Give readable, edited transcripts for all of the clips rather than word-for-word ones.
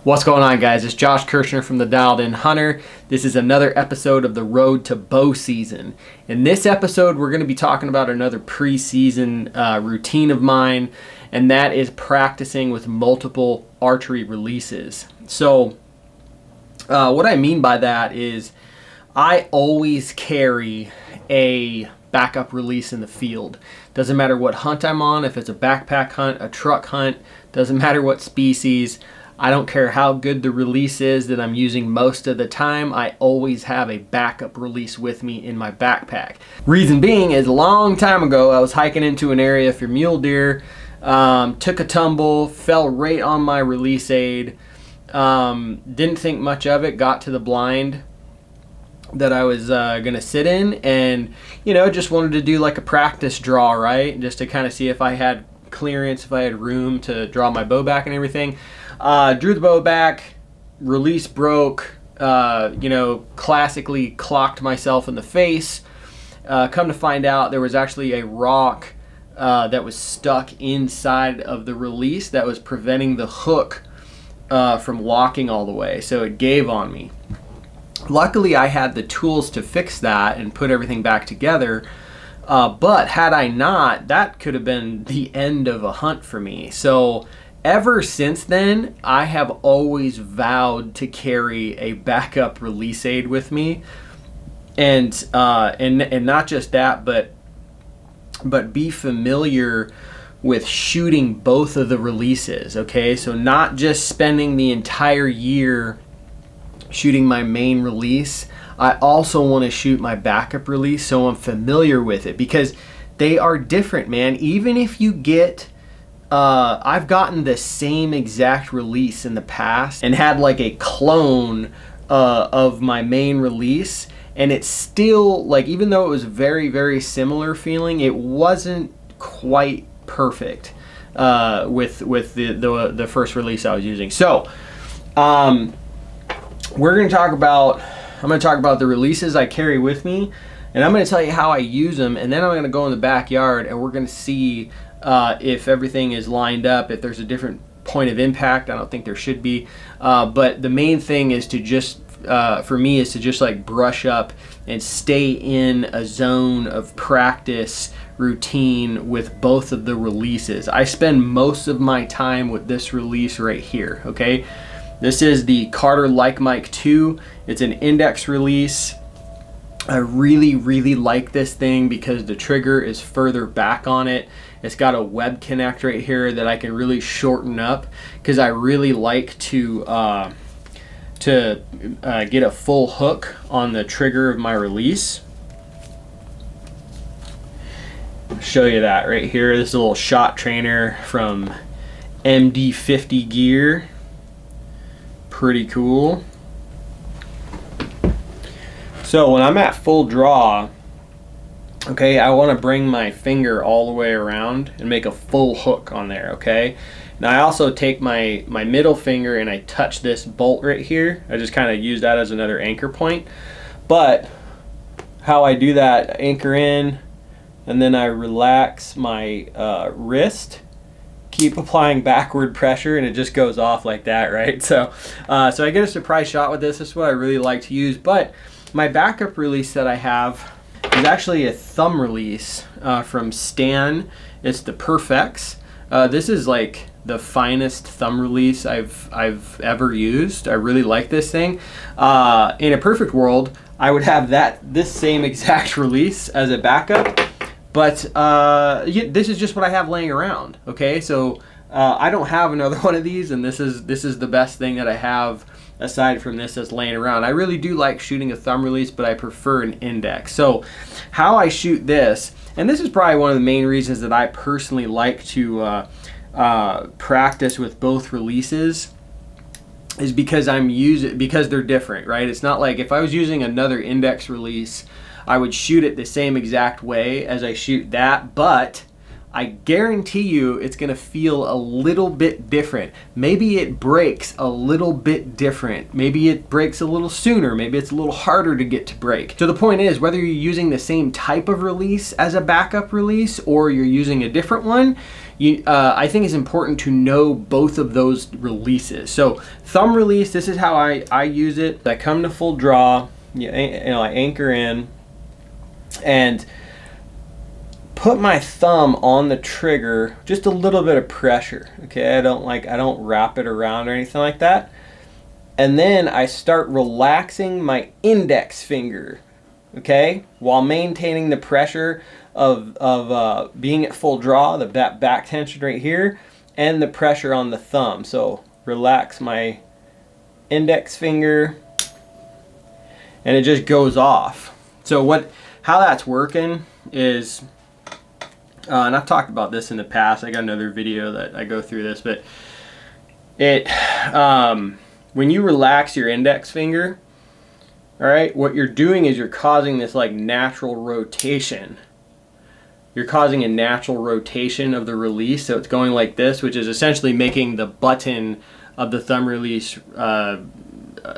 What's going on, guys? It's Josh Kirshner from the Dialed In Hunter. This is another episode of the Road to Bow Season. In this episode, we're going to be talking about another preseason routine of mine, and that is practicing with multiple archery releases. So what I mean by that is I always carry a backup release in the field. Doesn't matter what hunt I'm on, if it's a backpack hunt, a truck hunt, doesn't matter what species. I don't care how good the release is that I'm using most of the time, I always have a backup release with me in my backpack. Reason being is a long time ago, I was hiking into an area for mule deer, took a tumble, fell right on my release aid, didn't think much of it, got to the blind that I was gonna sit in, and just wanted to do like a practice draw, right? Just to kind of see if I had clearance, if I had room to draw my bow back and everything. Drew the bow back, release broke, classically clocked myself in the face. Come to find out, there was actually a rock that was stuck inside of the release that was preventing the hook from locking all the way, so it gave on me. Luckily, I had the tools to fix that and put everything back together, but had I not, that could have been the end of a hunt for me. So ever since then, I have always vowed to carry a backup release aid with me, and not just that, but be familiar with shooting both of the releases. Okay, so not just spending the entire year shooting my main release, I also want to shoot my backup release, so I'm familiar with it, because they are different, man. Even if you get I've gotten the same exact release in the past and had like a clone of my main release, and it's still, like, even though it was very, very similar feeling, it wasn't quite perfect with the first release I was using. So I'm going to talk about the releases I carry with me, and I'm going to tell you how I use them, and then I'm going to go in the backyard and we're going to see if everything is lined up, if there's a different point of impact. I don't think there should be, but the main thing is to just, for me, is to just like brush up and stay in a zone of practice routine with both of the releases. I spend most of my time with this release right here, okay? This is the Carter Like Mike 2. It's an index release. I really, really like this thing because the trigger is further back on it. It's got a web connect right here that I can really shorten up, because I really like to get a full hook on the trigger of my release. I'll show you that right here. This is a little shot trainer from MD50 Gear. Pretty cool. So when I'm at full draw, okay, I want to bring my finger all the way around and make a full hook on there, okay? Now I also take my middle finger and I touch this bolt right here. I just kind of use that as another anchor point. But how I do that, anchor in, and then I relax my wrist, keep applying backward pressure, and it just goes off like that, right? So I get a surprise shot with this. This is what I really like to use. But my backup release that I have is actually a thumb release from Stan. It's the Pearce. This is like the finest thumb release I've ever used. I really like this thing. In a perfect world, I would have this same exact release as a backup, but this is just what I have laying around. Okay, so I don't have another one of these, and this is the best thing that I have aside from this that's laying around. I really do like shooting a thumb release, but I prefer an index. So how I shoot this, and this is probably one of the main reasons that I personally like to practice with both releases, is because because they're different, right? It's not like if I was using another index release, I would shoot it the same exact way as I shoot that, but I guarantee you it's gonna feel a little bit different. Maybe it breaks a little bit different. Maybe it breaks a little sooner. Maybe it's a little harder to get to break. So the point is, whether you're using the same type of release as a backup release or you're using a different one, I think it's important to know both of those releases. So thumb release, this is how I use it. I come to full draw, I anchor in and put my thumb on the trigger, just a little bit of pressure. Okay, I don't wrap it around or anything like that. And then I start relaxing my index finger, okay, while maintaining the pressure of being at full draw, the back tension right here, and the pressure on the thumb. So relax my index finger, and it just goes off. So how that's working is, and I've talked about this in the past. I got another video that I go through this, but when you relax your index finger, all right, what you're doing is you're causing this like natural rotation. You're causing a natural rotation of the release, so it's going like this, which is essentially making the button of the thumb release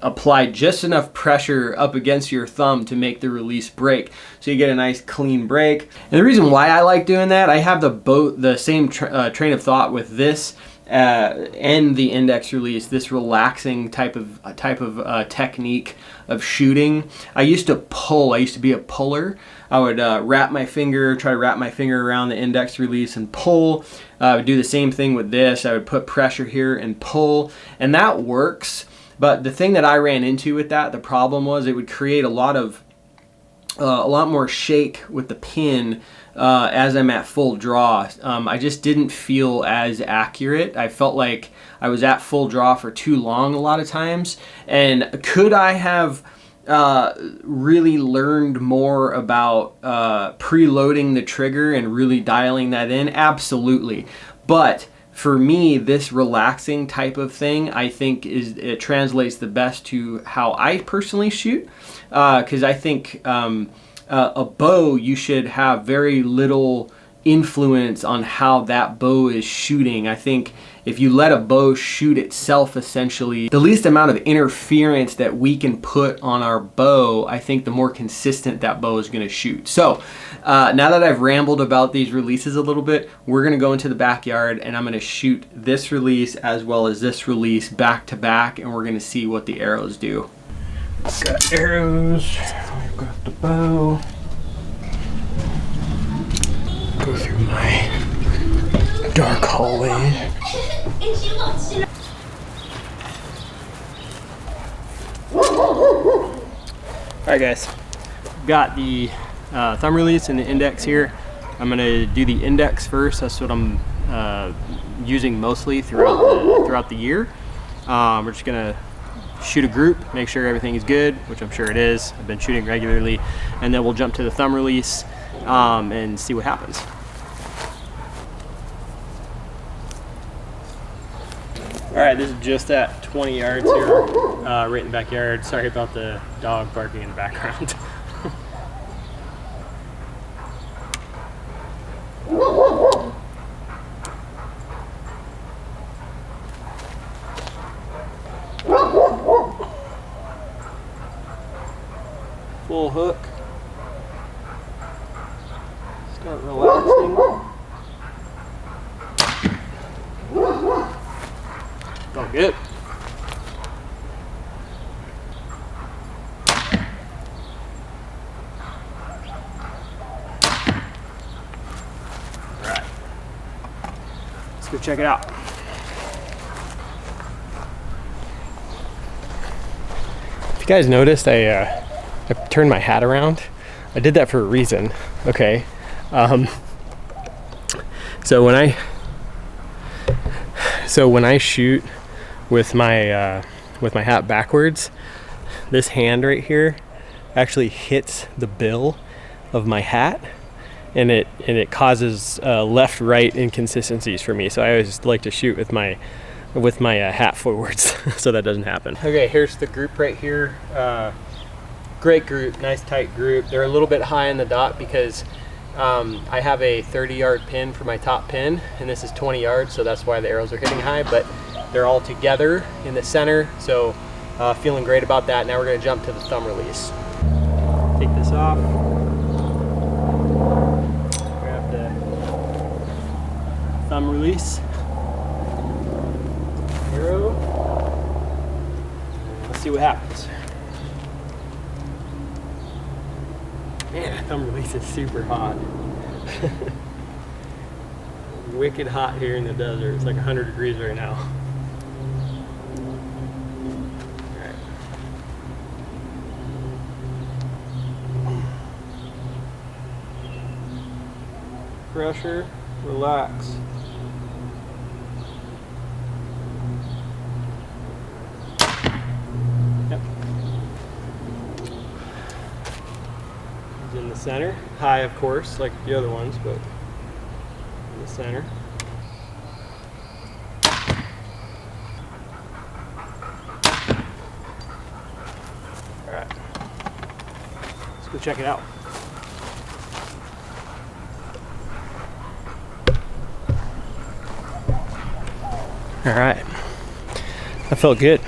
apply just enough pressure up against your thumb to make the release break, so you get a nice clean break. And the reason why I like doing that, I have the same train of thought with this and the index release, this relaxing type of technique of shooting. I used to pull. I used to be a puller. I would try to wrap my finger around the index release and pull. I would do the same thing with this. I would put pressure here and pull, and that works. But the thing that I ran into with that, the problem was it would create a lot more shake with the pin as I'm at full draw. I just didn't feel as accurate. I felt like I was at full draw for too long a lot of times. And could I have really learned more about preloading the trigger and really dialing that in? Absolutely. But for me, this relaxing type of thing, I think it translates the best to how I personally shoot, because I think a bow, you should have very little influence on how that bow is shooting. I think if you let a bow shoot itself, essentially, the least amount of interference that we can put on our bow, I think the more consistent that bow is going to shoot. So now that I've rambled about these releases a little bit, we're going to go into the backyard and I'm going to shoot this release as well as this release back to back, and we're going to see what the arrows do. Got arrows, we've got the bow. Go through my dark hallway. Alright guys, got the thumb release and the index here. I'm going to do the index first. That's what I'm using mostly throughout the year. We're just going to shoot a group, make sure everything is good, which I'm sure it is. I've been shooting regularly, and then we'll jump to the thumb release and see what happens. All right, this is just at 20 yards here, right in the backyard. Sorry about the dog barking in the background. Full hook. Start relaxing. Oh, good. All right. Let's go check it out. If you guys noticed, I turned my hat around. I did that for a reason. Okay. So when I shoot with my hat backwards, this hand right here actually hits the bill of my hat, and it causes left-right inconsistencies for me. So I always like to shoot with my hat forwards so that doesn't happen. Okay, here's the group right here. Great group, nice tight group. They're a little bit high in the dot because I have a 30-yard pin for my top pin, and this is 20 yards, so that's why the arrows are hitting high, but they're all together in the center, so feeling great about that. Now we're going to jump to the thumb release. Take this off. Grab the thumb release. Arrow. Let's see what happens. Man, thumb release is super hot. Wicked hot here in the desert. It's like 100 degrees right now. Alright. Pressure, relax. Yep. In the center, high of course, like the other ones, but in the center. All right, let's go check it out. All right, that felt good.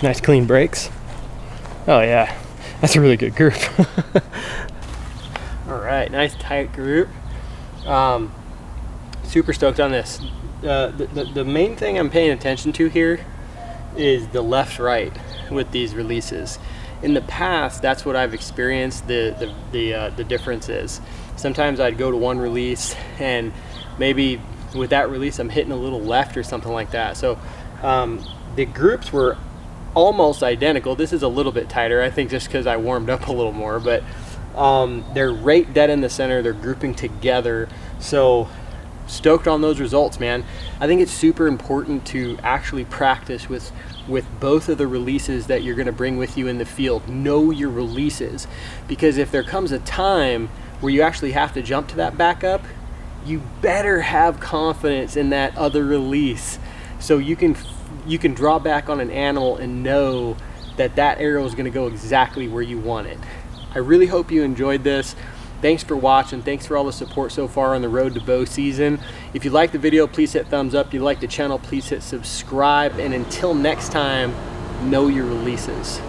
Nice clean brakes. Oh yeah, that's a really good group. All right, nice tight group. Super stoked on this. The main thing I'm paying attention to here is the left-right with these releases. In the past, that's what I've experienced. The difference is sometimes I'd go to one release and maybe with that release I'm hitting a little left or something like that. So the groups were almost identical. This is a little bit tighter, I think, just because I warmed up a little more, but they're right dead in the center. They're grouping together. So stoked on those results, man. I think it's super important to actually practice with both of the releases that you're going to bring with you in the field. Know your releases, because if there comes a time where you actually have to jump to that backup, you better have confidence in that other release, so you can draw back on an animal and know that that arrow is going to go exactly where you want it. I really hope you enjoyed this. Thanks for watching. Thanks for all the support so far on the road to bow season. If you like the video, please hit thumbs up. If you like the channel, please hit subscribe. And until next time, know your releases.